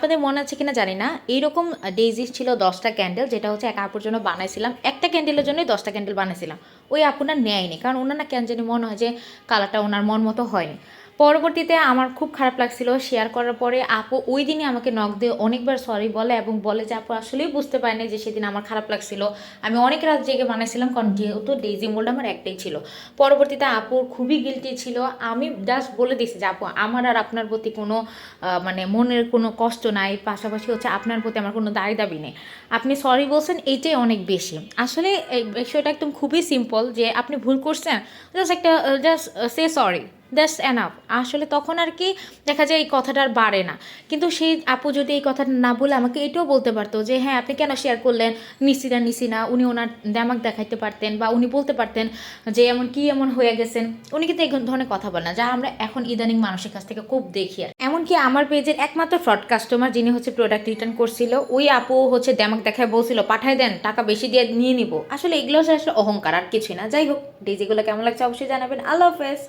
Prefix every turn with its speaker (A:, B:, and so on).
A: আপনাদের মনে আছে কিনা জানি না, এইরকম ডেইজি ছিল 10টা ক্যান্ডেল, যেটা হচ্ছে এক আপুর জন্য বানাইছিলাম, একটা ক্যান্ডেলের জন্যই 10টা ক্যান্ডেল বানাইছিলাম। ওই আপুনার নেয়নি, কারণ ওনার না কেন জানি মনে হয় যে কালারটা ওনার মন মতো হয়নি। পরবর্তীতে আমার খুব খারাপ লাগছিল শেয়ার করার পরে আপু ওই দিনই আমাকে নক দিয়ে অনেকবার সরি বলে এবং বলে যে আপু আসলেই বুঝতে পারিনি যে সেদিন আমার খারাপ লাগছিল, আমি অনেক রাত জেগে বানাইছিলাম, কারণ যেহেতু ডেইজি মোল্ড আমার একটাই ছিল। পরবর্তীতে আপুর খুবই গিলটি ছিল। আমি জাস্ট বলে দিয়েছি যে আপু আমার আর আপনার প্রতি কোনো মানে মনের কোনো কষ্ট নাই, পাশাপাশি হচ্ছে আপনার প্রতি আমার কোনো দায় দাবি নেই, আপনি সরি বলছেন এইটাই অনেক বেশি। আসলে এই বিষয়টা একদম খুবই সিম্পল, যে আপনি ভুল করছেন, জাস্ট একটা just say sorry, that's enough. আসলে তখন আর কি দেখা যায় এই কথাটা আর বাড়ে না। কিন্তু সেই আপু যদি এই কথাটা না বলে আমাকে এটাও বলতে পারতো যে হ্যাঁ আপনি কেন শেয়ার করলেন, নিছি না, উনি ওনার দেমাক দেখাইতে পারতেন, বা উনি বলতে পারতেন যে এমন কি এমন হয়ে গেছেন। উনি কিন্তু এই ধরনের কথা বলেন না, যা আমরা এখন ইদানিং মানুষের কাছ থেকে খুব দেখি। আর এমনকি আমার পেজের একমাত্র ফ্রড কাস্টমার যিনি হচ্ছে প্রোডাক্ট রিটার্ন করছিল, ওই আপু হচ্ছে দেমাক দেখায় বলছিল পাঠায় দেন, টাকা বেশি দিয়ে নিয়ে নিব। আসলে এগুলো আসলে অহংকার আর কিছুই না। যাই হোক, ডিজিগুলো কেমন লাগছে অবশ্যই জানাবেন। আল্লাহ হাফেজ।